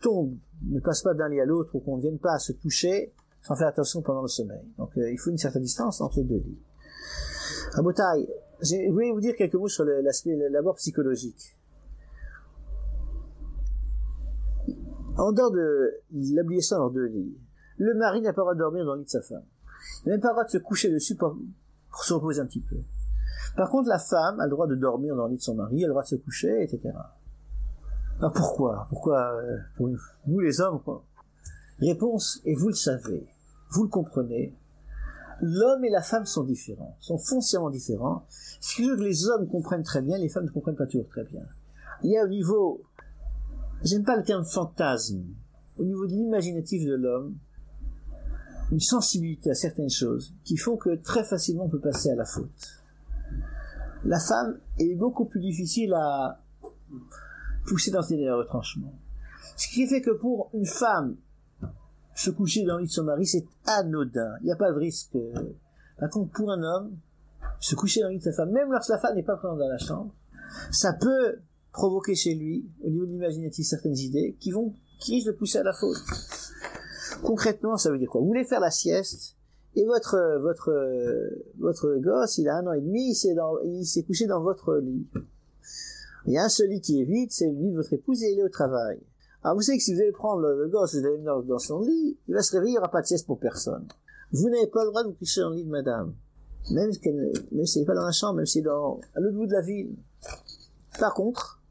tombent, ne passent pas d'un lit à l'autre, ou qu'on ne vienne pas à se toucher, sans faire attention pendant le sommeil. Donc, il faut une certaine distance entre les 2 lits. Rabotai, je voulais vous dire quelques mots sur l'aspect, l'abord psychologique. En dehors de l'obligation d'avoir 2 lits, le mari n'a pas le droit de dormir dans le lit de sa femme. Il n'a même pas le droit de se coucher dessus pour se reposer un petit peu. Par contre, la femme a le droit de dormir dans le lit de son mari, elle a le droit de se coucher, etc. Alors pourquoi pour nous les hommes, quoi? Réponse, et vous le savez, vous le comprenez, l'homme et la femme sont différents, sont foncièrement différents. Ce qui veut que les hommes comprennent très bien, les femmes ne comprennent pas toujours très bien. Il y a au niveau, j'aime pas le terme fantasme, au niveau de l'imaginatif de l'homme, une sensibilité à certaines choses qui font que très facilement on peut passer à la faute. La femme est beaucoup plus difficile à pousser dans ses retranchements. Ce qui fait que pour une femme, se coucher dans le lit de son mari, c'est anodin. Il n'y a pas de risque. Par contre, pour un homme, se coucher dans le lit de sa femme, même lorsque la femme n'est pas présente dans la chambre, ça peut provoquer chez lui, au niveau de l'imaginatif, certaines idées qui risquent de pousser à la faute. Concrètement, ça veut dire quoi? Vous voulez faire la sieste, et votre gosse, il a 1 an et demi, il s'est couché dans votre lit. Il y a un seul lit qui est vide, c'est le lit de votre épouse, et il est au travail. Alors vous savez que si vous allez prendre le gosse, vous allez le mettre dans son lit, il va se réveiller, il n'y aura pas de sieste pour personne. Vous n'avez pas le droit de vous coucher dans le lit de madame. Même si elle n'est pas dans la chambre, même si elle est à l'autre bout de la ville. Par contre,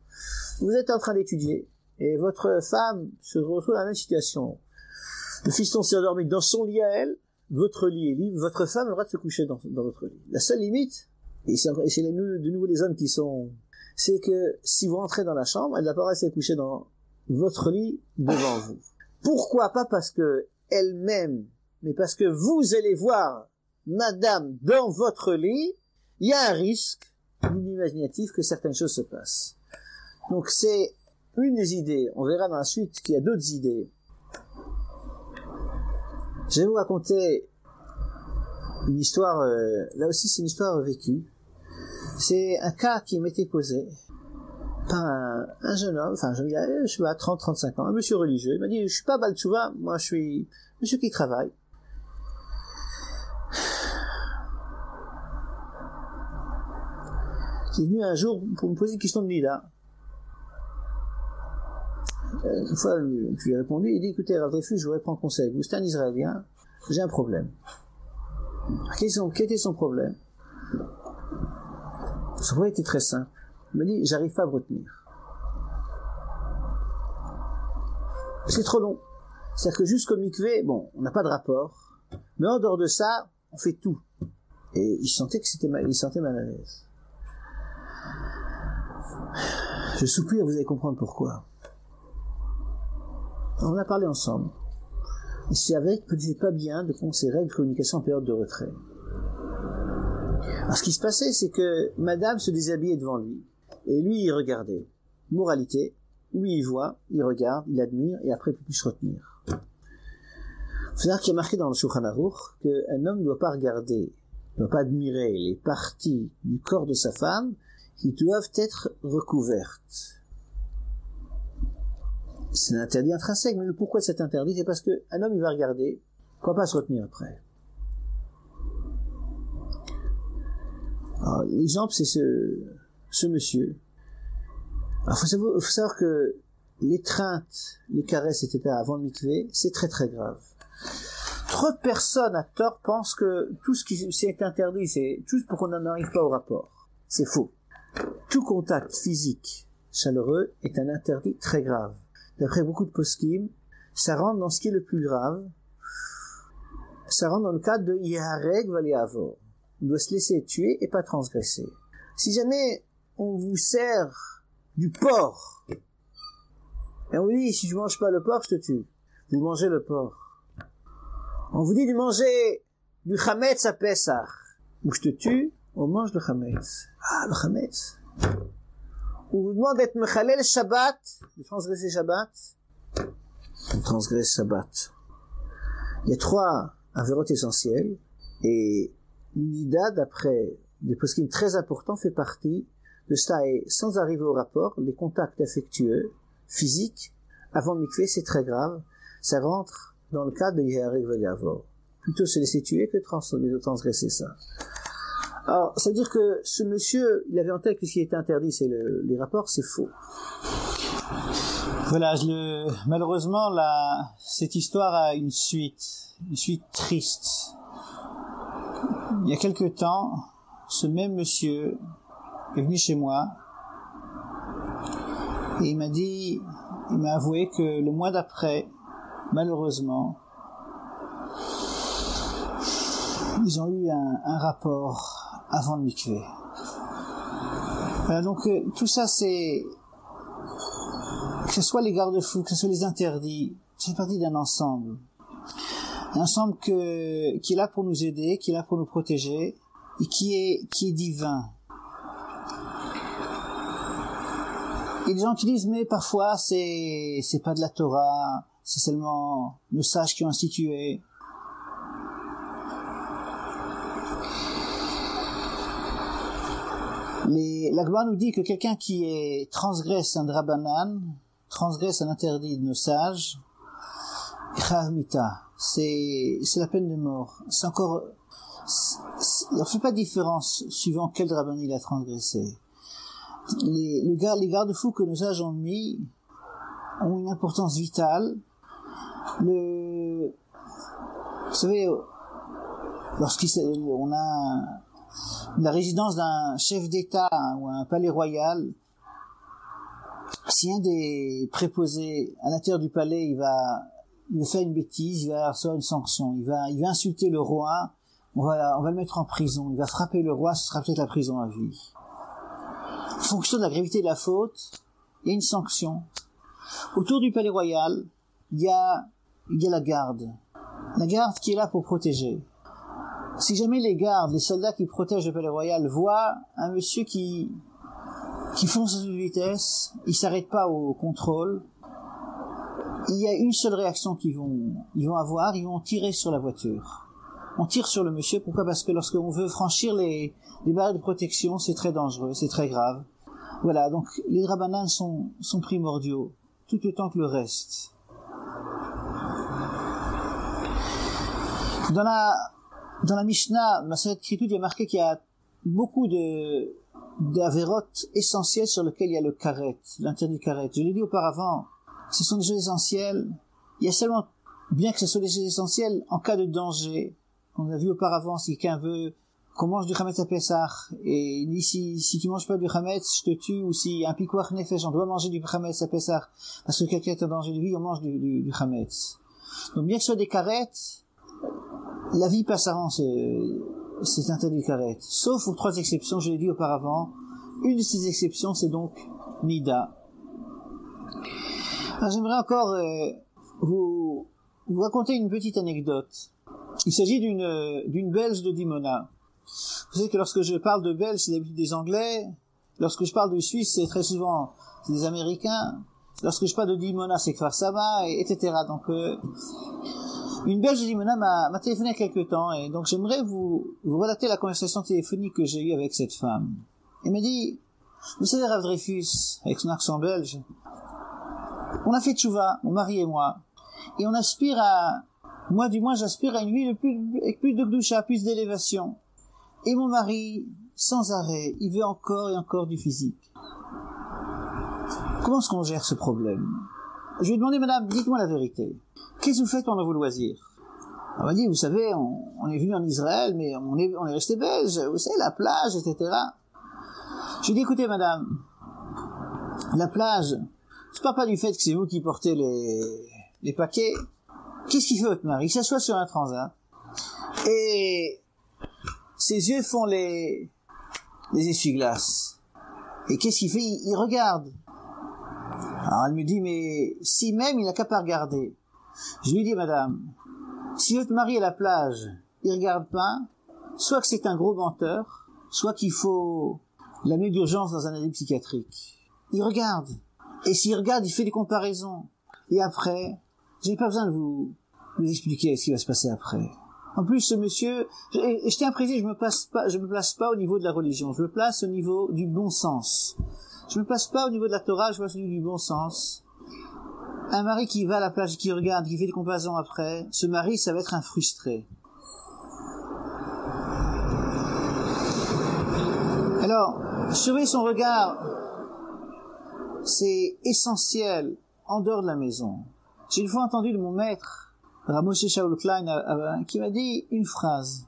vous êtes en train d'étudier, et votre femme se retrouve dans la même situation. Le fiston s'est endormi dans son lit à elle, votre lit est libre, votre femme a le droit de se coucher dans votre lit. La seule limite, et c'est de nouveau les hommes qui sont, c'est que si vous rentrez dans la chambre, elle n'a pas le droit de se coucher dans votre lit devant vous. Pourquoi? Pas parce que elle-même, mais parce que vous allez voir madame dans votre lit, il y a un risque imaginatif que certaines choses se passent. Donc c'est une des idées. On verra dans la suite qu'il y a d'autres idées. Je vais vous raconter une histoire, là aussi c'est une histoire vécue. C'est un cas qui m'était posé par un jeune homme, enfin je sais pas, 30-35 ans, un monsieur religieux. Il m'a dit, je suis pas Baal Tchouva, moi je suis monsieur qui travaille. Il est venu un jour pour me poser une question de Lila. Une fois, je lui ai répondu, il dit, écoutez, Rav Dreyfus, je voudrais prendre conseil. Vous, c'est un Israélien, j'ai un problème. Quel était son problème? Son problème était très simple. Il m'a dit, j'arrive pas à me retenir. C'est trop long. C'est-à-dire que jusqu'au mikvé, bon, on n'a pas de rapport, mais en dehors de ça, on fait tout. Et il sentait mal à l'aise. Je soupire, vous allez comprendre pourquoi. On a parlé ensemble. Il s'est avéré qu'il ne faisait pas bien de prendre ses règles de communication en période de retrait. Alors ce qui se passait, c'est que madame se déshabillait devant lui, et lui il regardait. Moralité, lui il voit, il regarde, il admire, et après il peut plus se retenir. Il faut savoir qu'il y a marqué dans le Shulchan Aruch qu'un homme ne doit pas regarder, ne doit pas admirer les parties du corps de sa femme qui doivent être recouvertes. C'est un interdit intrinsèque, mais le pourquoi de cet interdit, c'est parce qu'un homme, il va regarder, pourquoi pas se retenir après. Alors, l'exemple, c'est ce monsieur. Alors, faut savoir que l'étreinte, les caresses, etc., avant le mikvé, c'est très très grave. Trop de personnes, à tort, pensent que tout ce qui est interdit, c'est tout pour qu'on n'en arrive pas au rapport. C'est faux. Tout contact physique chaleureux est un interdit très grave. D'après beaucoup de poskim, ça rentre dans ce qui est le plus grave. Ça rentre dans le cadre de Yehareg Valiavor. On doit se laisser tuer et pas transgresser. Si jamais on vous sert du porc, et on vous dit, si tu manges pas le porc, je te tue. Vous mangez le porc. On vous dit de manger du chametz à Pessah, ou je te tue, on mange le chametz. Ah, le chametz. On vous demande d'être mechalel Shabbat, de transgresser Shabbat. On transgresse Shabbat. Il y a 3 avérotes essentielles, et Nida, d'après des poskim très importants, fait partie de ça, et sans arriver au rapport, les contacts affectueux, physiques, avant le mikvé, c'est très grave. Ça rentre dans le cadre de Yehareg Veliavor. Plutôt se laisser tuer que de transgresser ça. Alors, ça veut dire que ce monsieur, il avait en tête que ce qui était interdit, c'est les rapports, c'est faux. Voilà, malheureusement, cette histoire a une suite triste. Il y a quelque temps, ce même monsieur est venu chez moi et il m'a avoué que le mois d'après, malheureusement, ils ont eu un rapport avant le mikvé. Voilà, donc tout ça, c'est que ce soit les garde-fous, que ce soit les interdits, c'est partie d'un ensemble. Un ensemble qui est là pour nous aider, qui est là pour nous protéger, et qui est divin. Et les gens qui disent, mais parfois, c'est pas de la Torah, c'est seulement nos sages qui ont institué. L'Agma nous dit que quelqu'un qui transgresse un drabanan, transgresse un interdit de nos sages, chayav mita, c'est la peine de mort. C'est encore, on fait pas de différence suivant quel drabanan il a transgressé. Les garde-fous que nos sages ont mis ont une importance vitale. Vous savez, on a la résidence d'un chef d'État ou un palais royal, si un des préposés à l'intérieur du palais, il va faire une bêtise, il va recevoir une sanction, il va insulter le roi, on va le mettre en prison, il va frapper le roi, ce sera peut-être la prison à vie. En fonction de la gravité de la faute, il y a une sanction. Autour du palais royal, il y a la garde qui est là pour protéger. Si jamais les gardes, les soldats qui protègent le palais royal voient un monsieur qui fonce à toute vitesse, il s'arrête pas au contrôle, il y a une seule réaction qu'ils vont avoir, ils vont tirer sur la voiture. On tire sur le monsieur, pourquoi? Parce que lorsqu'on veut franchir les barrières de protection, c'est très dangereux, c'est très grave. Voilà, donc les drabanan sont primordiaux, tout autant que le reste. Dans la Mishnah, Maseret Kritout, il y a marqué qu'il y a beaucoup d'avérotes essentielles sur lesquelles il y a le karet, l'interdit karet. Je l'ai dit auparavant, ce sont des choses essentielles. Il y a seulement, bien que ce soit des choses essentielles, en cas de danger, on a vu auparavant, si quelqu'un veut qu'on mange du chametz à Pessah, et il dit si tu manges pas du chametz, je te tue, ou si un pikuach nefesh, on doit manger du chametz à Pessah, parce que quelqu'un est en danger de vie, on mange du chametz. Donc bien que ce soit des karettes, la vie passe avant c'est interdit karet. Sauf pour 3 exceptions, je l'ai dit auparavant. Une de ces exceptions, c'est donc Nida. Alors, j'aimerais encore vous raconter une petite anecdote. Il s'agit d'une Belge de Dimona. Vous savez que lorsque je parle de Belge, c'est d'habitude des Anglais. Lorsque je parle de Suisse, c'est très souvent des Américains. Lorsque je parle de Dimona, c'est Kfar Saba, etc. Donc, une Belge de Dimona m'a téléphoné il y a quelque temps, et donc j'aimerais vous relater la conversation téléphonique que j'ai eue avec cette femme. Elle m'a dit, Vous savez, Rav Dreyfus, avec son accent belge, on a fait tchouva, mon mari et moi, et on aspire à, moi du moins j'aspire à une vie avec plus de gdoucha, plus d'élévation. Et mon mari, sans arrêt, il veut encore et encore du physique. Comment est-ce qu'on gère ce problème? Je lui ai demandé, madame, dites-moi la vérité. Qu'est-ce que vous faites pendant vos loisirs? Elle m'a dit, vous savez, on est venu en Israël, mais on est resté belge, vous savez, la plage, etc. Je lui ai dit, écoutez, madame, la plage, je parle pas du fait que c'est vous qui portez les paquets. Qu'est-ce qu'il fait votre mari? Il s'assoit sur un transat, et ses yeux font les essuie-glaces. Et qu'est-ce qu'il fait? Il regarde. Alors elle me dit, mais si même il n'a qu'à pas regarder. Je lui dis, madame, si votre mari à la plage, il regarde pas, soit que c'est un gros menteur, soit qu'il faut l'amener d'urgence dans un asile psychiatrique. Il regarde. Et s'il regarde, il fait des comparaisons. Et après, j'ai pas besoin de vous expliquer ce qui va se passer après. En plus, ce monsieur, et je tiens à préciser, je me place pas au niveau de la religion, je me place au niveau du bon sens. Je me place pas au niveau de la Torah, je me place au niveau du bon sens. Un mari qui va à la plage, qui regarde, qui fait des comparaisons après, ce mari, ça va être un frustré. Alors, surveiller son regard, c'est essentiel en dehors de la maison. J'ai une fois entendu de mon maître, Rav Moshe Shaul Klein, qui m'a dit une phrase.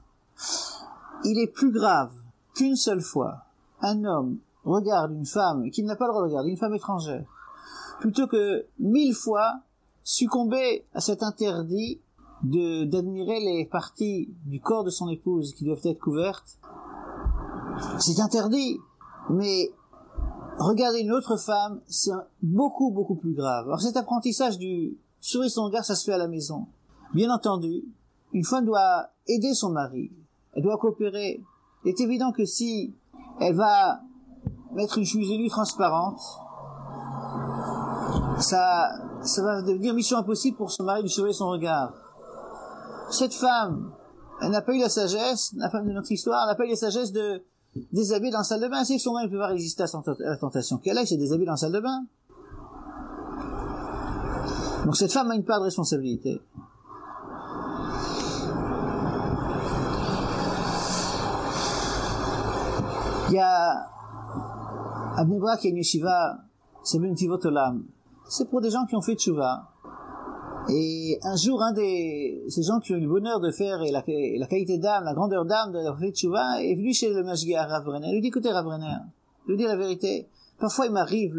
Il est plus grave qu'une seule fois un homme regarde une femme qui n'a pas le droit de regarder, une femme étrangère, plutôt que 1000 fois succomber à cet interdit d'admirer les parties du corps de son épouse qui doivent être couvertes. C'est interdit, mais regarder une autre femme, c'est beaucoup, beaucoup plus grave. Alors cet apprentissage du sourire son regard, ça se fait à la maison. Bien entendu, une femme doit aider son mari, elle doit coopérer. Il est évident que si elle va mettre une chemise de nuit transparente, ça va devenir mission impossible pour son mari de surveiller son regard. Cette femme, elle n'a pas eu la sagesse, la femme de notre histoire, elle n'a pas eu la sagesse de déshabiller dans la salle de bain. C'est que son mari ne peut pas résister à la tentation qu'elle a, c'est de déshabiller dans la salle de bain. Donc cette femme a une part de responsabilité. Il y a à Bnei Brak, il y a une yeshiva, c'est Netivot Olam. C'est pour des gens qui ont fait tchouva. Et un jour, ces gens qui ont eu le bonheur de faire et la qualité d'âme, la grandeur d'âme d'avoir fait tchouva, est venu chez le Mashgiach Rav Brenner. Il lui dit, écoutez Rav Brenner, je lui dis la vérité. Parfois il m'arrive,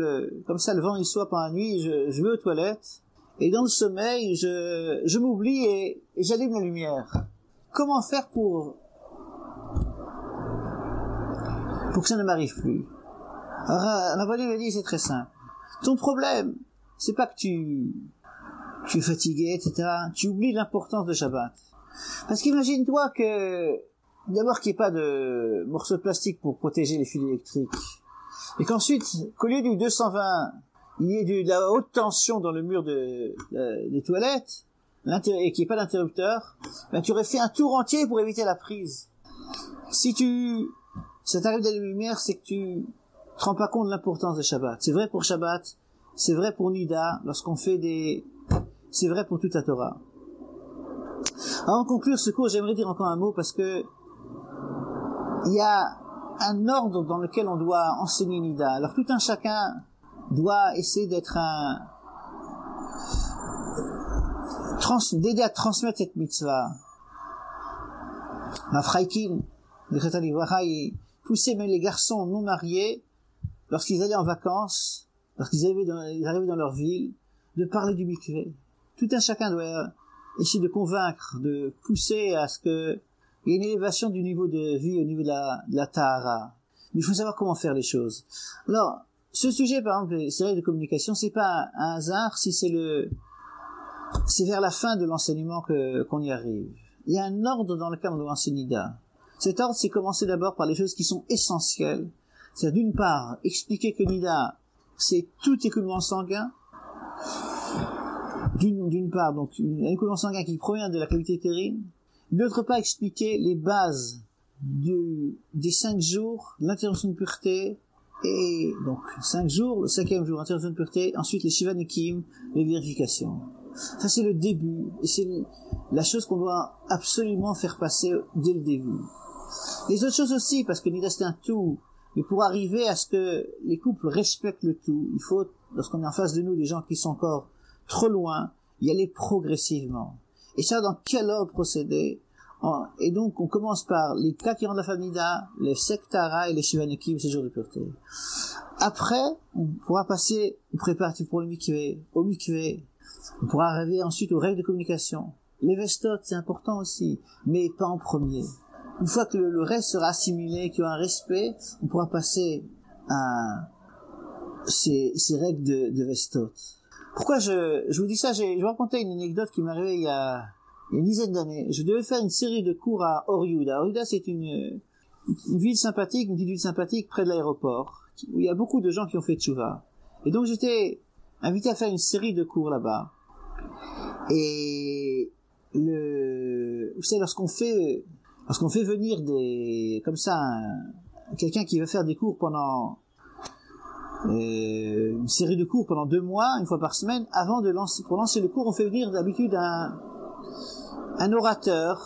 comme ça, le vent il soit pendant la nuit, je vais aux toilettes, et dans le sommeil, je m'oublie et j'allume la lumière. Comment faire pour que ça ne m'arrive plus? Alors, Rav Brenner lui a dit, c'est très simple. Ton problème, c'est pas que tu es fatigué, etc. Tu oublies l'importance de Shabbat. Parce qu'imagine-toi que, d'abord qu'il n'y ait pas de morceaux de plastique pour protéger les fils électriques. Et qu'ensuite, qu'au lieu du 220, il y ait de la haute tension dans le mur des toilettes, et qu'il n'y ait pas d'interrupteur, ben, tu aurais fait un tour entier pour éviter la prise. Ça t'arrive de la lumière, c'est que tu te rends pas compte de l'importance de Shabbat. C'est vrai pour Shabbat, c'est vrai pour Nida, lorsqu'on fait c'est vrai pour toute la Torah. Avant de conclure ce cours, j'aimerais dire encore un mot parce que il y a un ordre dans lequel on doit enseigner Nida. Alors tout un chacun doit essayer d'être d'aider à transmettre cette mitzvah. Ma Fraikin, il poussait même les garçons non mariés, lorsqu'ils allaient en vacances, lorsqu'ils arrivaient dans leur ville, de parler du mikvé. Tout un chacun doit essayer de convaincre, de pousser à ce qu'il y ait une élévation du niveau de vie au niveau de la tahara. Mais il faut savoir comment faire les choses. Alors, ce sujet, par exemple, les séries de communication, c'est pas un hasard si c'est vers la fin de l'enseignement qu'on y arrive. Il y a un ordre dans lequel on doit enseigner Nida. Cet ordre, c'est commencer d'abord par les choses qui sont essentielles. C'est d'une part, expliquer que Nida, c'est tout écoulement sanguin. D'une part, donc, un écoulement sanguin qui provient de la cavité utérine. D'autre part, expliquer les bases des 5 jours, l'interruption de pureté, Et donc 5 jours, le 5e jour, interruption de pureté, ensuite les Shiva Nekim, les vérifications. Ça c'est le début, et c'est la chose qu'on doit absolument faire passer dès le début. Les autres choses aussi, parce que Nida c'est un tout, mais pour arriver à ce que les couples respectent le tout, il faut, lorsqu'on est en face de nous des gens qui sont encore trop loin, y aller progressivement. Et ça, dans quel ordre procéder? Et donc, on commence par les cas qui rendent la famille Nida, les Sektara et les Shiva Nekim, ces jours de pureté. Après, on pourra passer aux préparatifs pour le mikvé, au mikvé. On pourra arriver ensuite aux règles de communication. Les vestot, c'est important aussi, mais pas en premier. Une fois que le reste sera assimilé, qu'il y aura un respect, on pourra passer à ces règles de vestot. Pourquoi je vous dis ça? Je vais raconter une anecdote qui m'est arrivée il y a une dizaine d'années. Je devais faire une série de cours à Or-Yehuda. Or-Yehuda, c'est une ville sympathique, une petite ville sympathique près de l'aéroport, où il y a beaucoup de gens qui ont fait tchouva. Et donc j'étais invité à faire une série de cours là-bas. Et vous savez, lorsqu'on fait venir quelqu'un qui veut faire des cours pendant une série de cours pendant 2 mois, une fois par semaine, pour lancer le cours, on fait venir d'habitude un orateur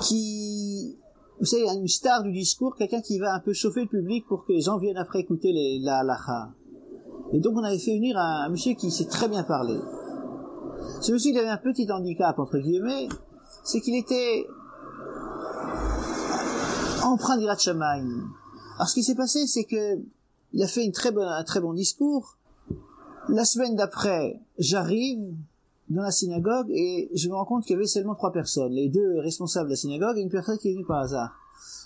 qui, vous savez, une star du discours, quelqu'un qui va un peu chauffer le public pour que les gens viennent après écouter la halacha. Et donc on avait fait venir un monsieur qui sait très bien parler. Ce monsieur, il avait un petit handicap, entre guillemets, c'est qu'il était empreint d'Irat Shamayim. Alors ce qui s'est passé, c'est que il a fait un très bon discours. La semaine d'après, j'arrive dans la synagogue et je me rends compte qu'il y avait seulement 3 personnes, les 2 responsables de la synagogue et une personne qui est venue par hasard.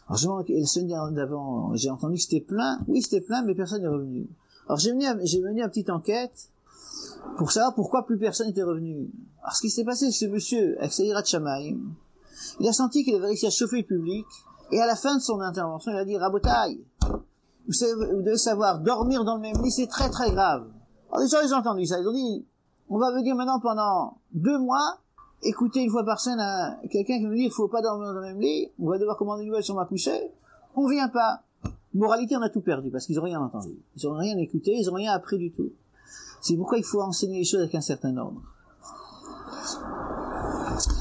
Alors et la semaine d'avant, j'ai entendu que c'était plein. Oui, c'était plein, mais personne n'est revenu. Alors j'ai mené une petite enquête pour savoir pourquoi plus personne n'était revenu. Alors ce qui s'est passé, c'est que ce monsieur, avec sa Yirat Shamayim, il a senti qu'il avait réussi à chauffer le public, et à la fin de son intervention, il a dit, Rabotai, vous devez savoir, dormir dans le même lit, c'est très très grave. Alors les gens, ils ont entendu ça, ils ont dit, on va venir maintenant pendant 2 mois, écouter une fois par semaine quelqu'un qui nous dit, il faut pas dormir dans le même lit, on va devoir commander une nouvelle sur ma coucher, on vient pas. Moralité, on a tout perdu, parce qu'ils ont rien entendu. Ils ont rien écouté, ils ont rien appris du tout. C'est pourquoi il faut enseigner les choses avec un certain ordre.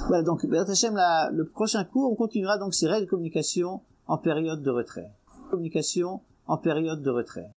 Voilà, donc, le prochain cours, on continuera donc ces règles de communication en période de retrait. Communication en période de retrait.